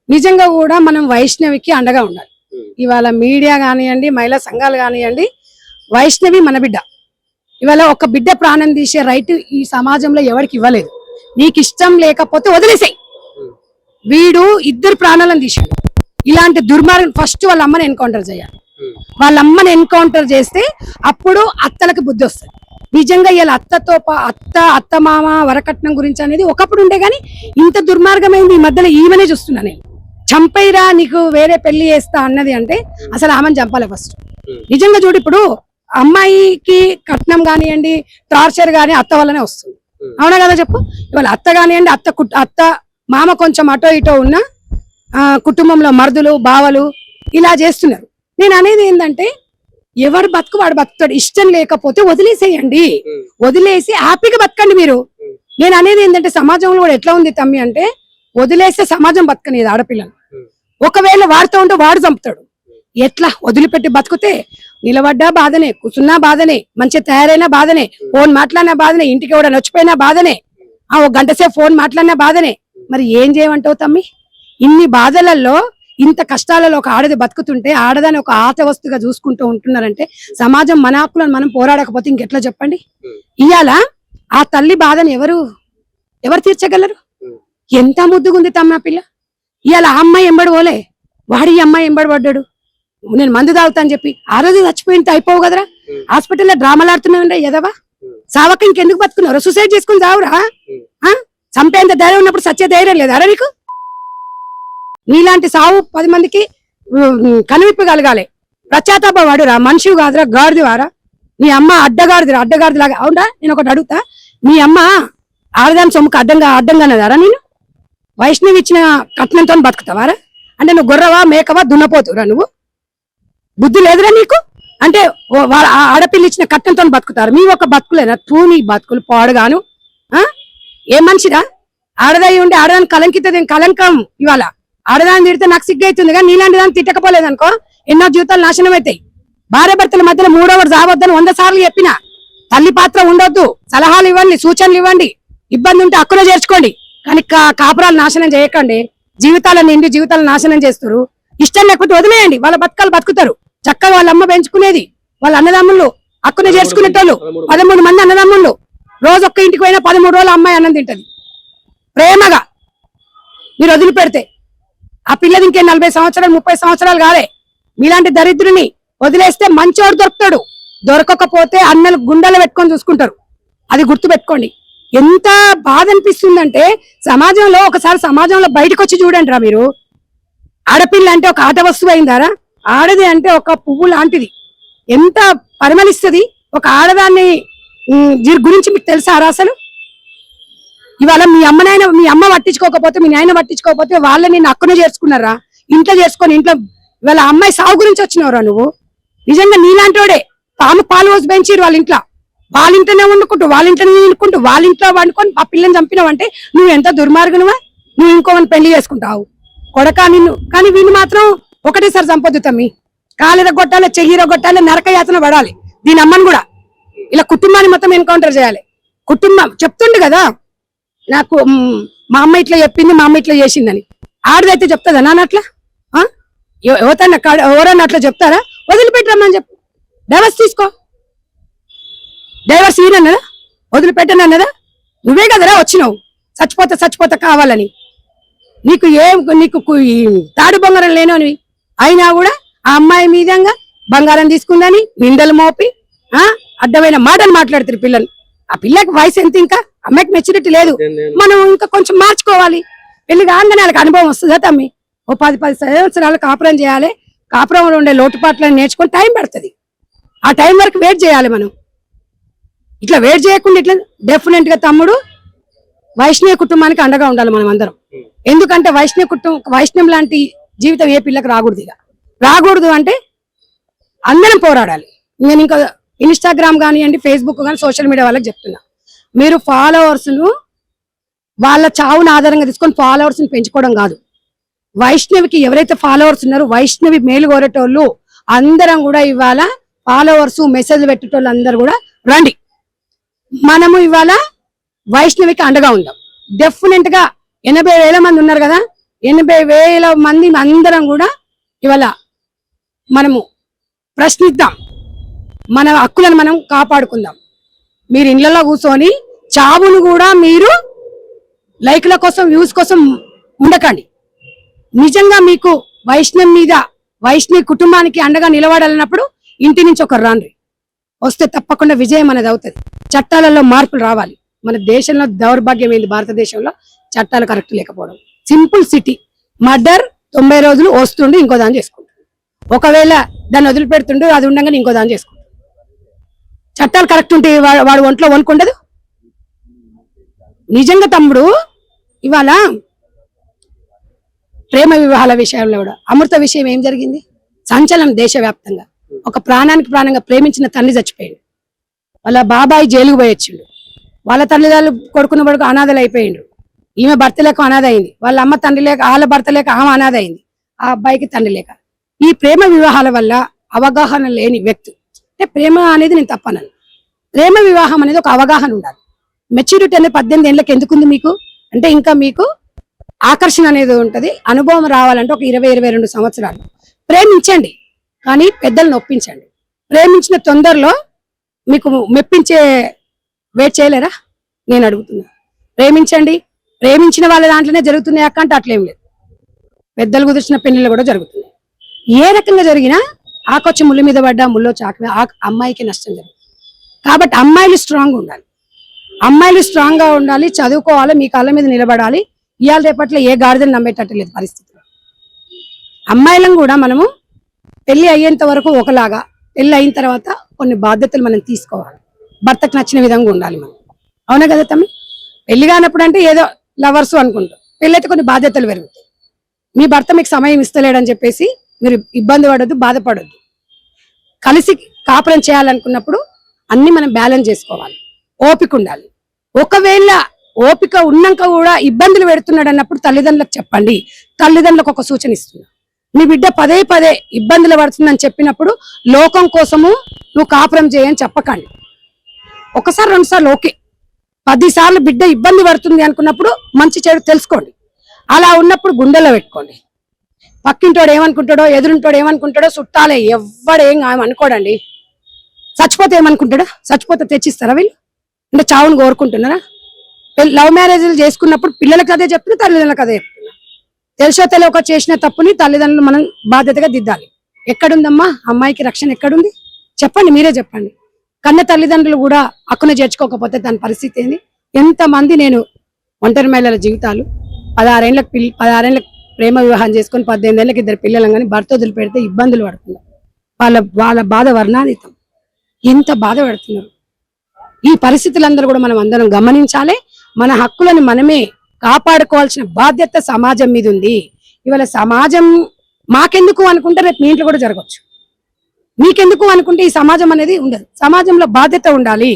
నిజంగా కూడా మనం వైష్ణవికి అండగా ఉండాలి. ఇవాళ మీడియా కానివ్వండి, మహిళా సంఘాలు కానివ్వండి, వైష్ణవి మన బిడ్డ. ఇవాళ ఒక బిడ్డ ప్రాణం తీసే రైట్ ఈ సమాజంలో ఎవరికి ఇవ్వలేదు. నీకు ఇష్టం లేకపోతే వదిలేసాయి. వీడు ఇద్దరు ప్రాణాలను తీసాడు. ఇలాంటి దుర్మార్గం ఫస్ట్ వాళ్ళ అమ్మని ఎన్కౌంటర్ చేయాలి. వాళ్ళ అమ్మని ఎన్కౌంటర్ చేస్తే అప్పుడు అత్తలకు బుద్ధి వస్తుంది. నిజంగా ఇలా అత్త మామ వరకట్నం గురించి అనేది ఒకప్పుడు ఉండే గానీ ఇంత దుర్మార్గమైంది ఈ మధ్యలో ఈమెనే చూస్తున్నా నేను. చంపైరా నీకు వేరే పెళ్లి చేస్తా అన్నది అంటే అసలు ఆమెను చంపాలి ఫస్ట్. నిజంగా చూడు, ఇప్పుడు అమ్మాయికి కట్నం కానివ్వండి, టార్చర్ గానీ అత్త వల్లనే వస్తుంది. అవునా కదా చెప్పు. ఇవాళ అత్త కానివ్వండి, అత్త మామ కొంచెం అటో ఇటో ఉన్న కుటుంబంలో మరుదులు బావలు ఇలా చేస్తున్నారు. నేను అనేది ఏంటంటే ఎవరు బతుకు వాడు బతుకుతాడు. ఇష్టం లేకపోతే వదిలేసేయండి, వదిలేసి హ్యాపీగా బతకండి మీరు. నేను అనేది ఏంటంటే సమాజంలో కూడా ఎట్లా ఉంది తమ్మి అంటే వదిలేస్తే సమాజం బతకనేది ఆడపిల్లలు. ఒకవేళ వాడుతూ ఉంటే వాడు చంపుతాడు. ఎట్లా వదిలిపెట్టి బతుకుతే నిలబడ్డా బాధనే, కూర్చున్నా బాధనే, మంచిగా తయారైనా బాధనే, ఫోన్ మాట్లాడినా బాధనే, ఇంటికి ఎవడ నచ్చిపోయినా బాధనే, ఒక గంట సేపు ఫోన్ మాట్లాడినా బాధనే. మరి ఏం చేయమంటావు తమ్మి? ఇన్ని బాధలలో ఇంత కష్టాలలో ఒక ఆడది బతుకుతుంటే ఆడదాన్ని ఒక ఆట వస్తుగా చూసుకుంటూ ఉంటున్నారంటే సమాజం మన హక్కులను మనం పోరాడకపోతే ఇంకెట్లా చెప్పండి? ఇవాళ ఆ తల్లి బాధని ఎవరు తీర్చగలరు? ఎంత ముద్దుగుంది తమ్మ పిల్ల. ఇవాళ ఆ అమ్మాయి ఎంబడి పోలే, వాడి అమ్మాయి ఎంబడి పడ్డాడు. నేను మందు తాగుతా అని చెప్పి ఆ రోజు చచ్చిపోయింటే అయిపోవు కదరా. హాస్పిటల్లో డ్రామాలు ఆడుతున్నావు ఎదవా. సావక ఇంకెందుకు బతుకున్నారు? సూసైడ్ చేసుకుని చావురా. చంపేంత ధైర్యం ఉన్నప్పుడు సచ్చే ధైర్యం లేదా అరే నీకు? నీలాంటి సావు 10 మందికి కనువిప్పు కలగాలి. ప్రత్యాతాప వాడురా, మనిషి కాదురా, గాడిది వారా. నీ అమ్మ అడ్డగాడిది లాగా. అవునా? నేను ఒకటి అడుగుతా, నీ అమ్మ ఆడదాని సొమ్ముకు అడ్డంగానేదారా? నేను వైష్ణవి ఇచ్చిన కట్నంతో బతుకుతావారా? అంటే నువ్వు గొర్రవా మేకవా దున్నపోతురా? నువ్వు బుద్ధి లేదురా నీకు? అంటే ఆడపిల్ల ఇచ్చిన కట్నంతో బతుకుతారు. మీ ఒక బతుకులేనా? నీ బతుకులు పాడుగాను. ఏ మనిషిరా? ఆడదాయి ఉండి ఆడదాన్ని కలంకం. ఇవాళ ఆడదాన్ని తిడితే నాకు సిగ్గైతుంది కానీ నీలాంటి దాన్ని తిట్టకపోలేదనుకో ఎన్నో జీవితాలు నాశనం అవుతాయి. భార్య భర్తల మధ్యలో మూడోవాడు రావద్దని 100 సార్లు చెప్పిన. తల్లి పాత్ర ఉండొద్దు, సలహాలు ఇవ్వండి, సూచనలు ఇవ్వండి, ఇబ్బంది ఉంటే హక్కున చేర్చుకోండి. కానీ కాపురాలు నాశనం చేయకండి. జీవితాలు నాశనం చేస్తారు. ఇష్టం లేకపోతే వదిలేయండి, వాళ్ళ బతకాలు బతుకుతారు. చక్కగా వాళ్ళ అమ్మ పెంచుకునేది, వాళ్ళ అన్నదమ్ముళ్ళు హక్కున చేర్చుకునేటోళ్ళు 13 మంది అన్నదమ్ముళ్ళు. రోజు ఒక్క ఇంటికి పోయినా 13 రోజులు అమ్మాయి అన్నం తింటది ప్రేమగా. మీరు వదిలిపెడితే ఆ పిల్లది ఇంకే 40 సంవత్సరాలు 30 సంవత్సరాలు కాలే. మీలాంటి దరిద్రుని వదిలేస్తే మంచోడు దొరుకుతాడు. దొరకకపోతే అన్నలు గుండెలు పెట్టుకొని చూసుకుంటారు. అది గుర్తు పెట్టుకోండి. ఎంత బాధ అనిపిస్తుందంటే ఒకసారి సమాజంలో బయటకు వచ్చి చూడండి రా మీరు. ఆడపిల్ల అంటే ఒక ఆట వస్తువు అయిందారా? ఆడది అంటే ఒక పువ్వు లాంటిది. ఎంత పరిమళిస్తుంది. ఒక ఆడదాన్ని గురించి మీకు తెలుసారా అసలు? ఇవాళ మీ అమ్మ పట్టించుకోకపోతే, మీ నాయన పట్టించుకోకపోతే వాళ్ళని నేను హక్కున చేర్చుకున్నారా? ఇంట్లో చేసుకొని ఇవాళ అమ్మాయి సాగు గురించి వచ్చినవరా నువ్వు? నిజంగా నీలాంటోడే పాలు పోసి పెంచిరు వాళ్ళ ఇంట్లో. వాళ్ళ ఇంట్లోనే వండుకుంటూ, వాళ్ళ ఇంట్లో వండుకొని ఆ పిల్లని చంపినావంటే నువ్వు ఎంత దుర్మార్గునువా? నువ్వు ఇంకోమని పెళ్లి చేసుకుంటావు కొడక నిన్ను. కానీ వీళ్ళు మాత్రం ఒకటేసారి చంపొద్దు తమ్మి. కాలిరగొట్టాలి, చెయ్యిరగొట్టాలి, నరక యాతన పడాలి. దీని అమ్మని కూడా ఇలా కుటుంబాన్ని మొత్తం ఎన్కౌంటర్ చేయాలి. కుటుంబం చెప్తుండు కదా, నాకు మా అమ్మ ఇట్లా చెప్పింది, మా అమ్మ ఇట్లా చేసిందని. ఆడదైతే చెప్తుందా నాన్న అట్లా? ఎవరన్నా అట్లా చెప్తారా? వదిలిపెట్టరమ్మని చెప్పు. డైవర్స్ తీసుకో. డైవర్స్ ఈయనన్నదా? వదిలిపెట్టనన్నదా? నువ్వే కదరా వచ్చినావు చచ్చిపోతా కావాలని. నీకు తాడు బొంగరం లేనోని అయినా కూడా ఆ అమ్మాయి మీదంగా బంగారం తీసుకుందని నిందలు మోపి అడ్డమైన మాటలు మాట్లాడుతారు పిల్లలు. ఆ పిల్లకి వయసు ఎంత? ఇంకా అమ్మాయికి మెచ్యూరిటీ లేదు. మనం ఇంకా కొంచెం మార్చుకోవాలి. పెళ్లి కాగానే వాళ్ళకి అనుభవం వస్తుందా తమ్మి? ఓ 10 సంవత్సరాలు కాపురం చేయాలి. కాపురంలో ఉండే లోటుపాట్లను నేర్చుకొని టైం పడుతుంది. ఆ టైం వరకు వెయిట్ చేయాలి మనం. ఇట్లా వెయిట్ చేయకుండా ఇట్లా డెఫినెట్ గా తమ్ముడు వైష్ణవి కుటుంబానికి అండగా ఉండాలి మనం అందరం. ఎందుకంటే వైష్ణవం లాంటి జీవితం ఏ పిల్లకి రాకూడదు అంటే అందరం పోరాడాలి. నేను ఇంకా ఇన్స్టాగ్రామ్ కానివ్వండి, ఫేస్బుక్ కానీ సోషల్ మీడియా వాళ్ళకి చెప్తున్నా, మీరు ఫాలోవర్స్ ను వాళ్ళ చావును ఆధారంగా తీసుకొని ఫాలోవర్స్ ని పెంచుకోవడం కాదు. వైష్ణవికి ఎవరైతే ఫాలోవర్స్ ఉన్నారో వైష్ణవి మేలు కోరేటోళ్ళు అందరం కూడా ఇవాళ ఫాలోవర్స్ మెసేజ్లు పెట్టేటోళ్ళు అందరు కూడా రండి. మనము ఇవాళ వైష్ణవికి అండగా ఉందాం. డెఫినెట్ గా 80,000 మంది ఉన్నారు కదా, 80,000 మంది అందరం కూడా ఇవాళ మనము ప్రశ్నిద్దాం, మన హక్కులను మనం కాపాడుకుందాం. మీరు ఇళ్లలో కూర్చొని చావును కూడా మీరు లైక్ల కోసం వ్యూస్ కోసం ఉండకండి. నిజంగా మీకు వైష్ణవి మీద, వైష్ణవి కుటుంబానికి అండగా నిలబడాలన్నప్పుడు ఇంటి నుంచి ఒకరు రాండ్రి, వస్తే తప్పకుండా విజయం అనేది అవుతుంది. చట్టాలలో మార్పులు రావాలి. మన దేశంలో దౌర్భాగ్యం ఏంది, భారతదేశంలో చట్టాలు కరెక్ట్ లేకపోవడం. సింపుల్ సిటీ మర్డర్ 90 రోజులు వస్తుండి ఇంకో దాన్ని చేసుకుంటాడు. ఒకవేళ దాన్ని వదిలిపెడుతుండే అది ఉండగానే ఇంకో దాన్ని చేసుకుంటాడు. చట్టాలు కరెక్ట్ ఉంటే వాడు ఒంట్లో వణుకుండదు. నిజంగా తమ్ముడు, ఇవాళ ప్రేమ వివాహాల విషయంలో కూడా అమృత విషయం ఏం జరిగింది? సంచలనం దేశవ్యాప్తంగా. ఒక ప్రాణానికి ప్రాణంగా ప్రేమించిన తండ్రి చచ్చిపోయాడు, వాళ్ళ బాబాయి జైలుకు పోయొచ్చిండు, వాళ్ళ తల్లిదండ్రులు కొడుకున్న కొడుకు అనాథలు అయిపోయిండు, ఈమె భర్త లేక అనాథ అయింది, వాళ్ళ అమ్మ తండ్రి లేక వాళ్ళ భర్త లేక ఆమె అనాథ అయింది, ఆ అబ్బాయికి తండ్రి లేక. ఈ ప్రేమ వివాహాల వల్ల అవగాహన లేని వ్యక్తి, అంటే ప్రేమ అనేది నేను తప్పనను, ప్రేమ వివాహం అనేది ఒక అవగాహన ఉండాలి. మెచ్యూరిటీ అనేది 18 ఏళ్ళకి ఎందుకుంది మీకు అంటే, ఇంకా మీకు ఆకర్షణ అనేది ఉంటది, అనుభవం రావాలంటే ఒక 20-22 సంవత్సరాలు. ప్రేమించండి కానీ పెద్దలను ఒప్పించండి. ప్రేమించిన తొందరలో మీకు మెప్పించే వెయిట్ చేయలేరా? నేను అడుగుతున్నా. ప్రేమించండి, ప్రేమించిన వాళ్ళ దాంట్లోనే జరుగుతున్నాయి అక్క అంటే అట్లేం లేదు. పెద్దలు కుదిర్చిన పెళ్లిళ్ళు కూడా జరుగుతున్నాయి. ఏ రకంగా జరిగినా ఆకొచ్చి ముళ్ళు మీద పడ్డా ముల్లో చాకు అమ్మాయికి నష్టం జరుగుతుంది. కాబట్టి అమ్మాయిలు స్ట్రాంగ్ ఉండాలి, అమ్మాయిలు స్ట్రాంగ్ గా ఉండాలి, చదువుకోవాలి, మీ కాళ్ళ మీద నిలబడాలి. ఇవాళ రేపట్లో ఏ గాడిదని నమ్మేటట్టు లేదు పరిస్థితులు. అమ్మాయిలను కూడా మనము పెళ్లి అయ్యేంత వరకు ఒకలాగా, పెళ్లి అయిన తర్వాత కొన్ని బాధ్యతలు మనం తీసుకోవాలి, భర్తకు నచ్చిన విధంగా ఉండాలి మనం. అవునా కదా తమ్మి? పెళ్లి కానప్పుడు అంటే ఏదో లవర్స్ అనుకుంటాం, పెళ్ళైతే కొన్ని బాధ్యతలు పెరుగుతాయి. మీ భర్త మీకు సమయం ఇస్తలేడని చెప్పేసి మీరు ఇబ్బంది పడొద్దు, బాధపడొద్దు. కలిసి కాపురం చేయాలనుకున్నప్పుడు అన్ని మనం బ్యాలెన్స్ చేసుకోవాలి, ఓపిక ఉండాలి. ఒకవేళ ఓపిక ఉన్నాక కూడా ఇబ్బందులు పెడుతున్నాడు అన్నప్పుడు తల్లిదండ్రులకు చెప్పండి. తల్లిదండ్రులకు ఒక సూచన ఇస్తున్నా, మీ బిడ్డ పదే పదే ఇబ్బందులు పడుతుందని చెప్పినప్పుడు లోకం కోసము నువ్వు కాపురం చేయని చెప్పకండి. ఒకసారి 2 సార్లు ఓకే, 10 సార్లు బిడ్డ ఇబ్బంది పడుతుంది అనుకున్నప్పుడు మంచి చెడు తెలుసుకోండి. అలా ఉన్నప్పుడు గుండెల్లో పెట్టుకోండి. పక్కింటోడు ఏమనుకుంటాడో, ఎదురుంటోడు ఏమనుకుంటాడో, చుట్టాలే ఎవడేం అనుకోడండి. చచ్చిపోతే ఏమనుకుంటాడా? చచ్చిపోతే తెచ్చిస్తారా వీళ్ళు? అంటే చావును కోరుకుంటున్నారా? లవ్ మ్యారేజ్లు చేసుకున్నప్పుడు పిల్లలకి అదే చెప్తున్నా, తల్లిదండ్రులకు అదే చెప్తున్నా. తెలిసో తెలియక చేసిన తప్పుని తల్లిదండ్రులు మనం బాధ్యతగా దిద్దాలి. ఎక్కడుందమ్మా అమ్మాయికి రక్షణ, ఎక్కడుంది చెప్పండి, మీరే చెప్పండి. కన్న తల్లిదండ్రులు కూడా హక్కును చేర్చుకోకపోతే దాని పరిస్థితి ఏంది? ఎంతమంది నేను ఒంటరి మహిళల జీవితాలు 16 ఏళ్ళకి ప్రేమ వివాహం చేసుకొని 18 ఏళ్ళకి 2 పిల్లలు కానీ భర్త వదిలిపెడితే ఇబ్బందులు పడుతున్నారు. వాళ్ళ బాధ వర్ణాతీతం. ఎంత బాధ పడుతున్నారు. ఈ పరిస్థితులందరూ కూడా మనం అందరం గమనించాలి. మన హక్కులను మనమే కాపాడుకోవాల్సిన బాధ్యత సమాజం మీద ఉంది. ఇవాళ సమాజం మాకెందుకు అనుకుంటే రేపు మీ ఇంట్లో కూడా జరగవచ్చు, మీకెందుకు అనుకుంటే ఈ సమాజం అనేది ఉండదు. సమాజంలో బాధ్యత ఉండాలి.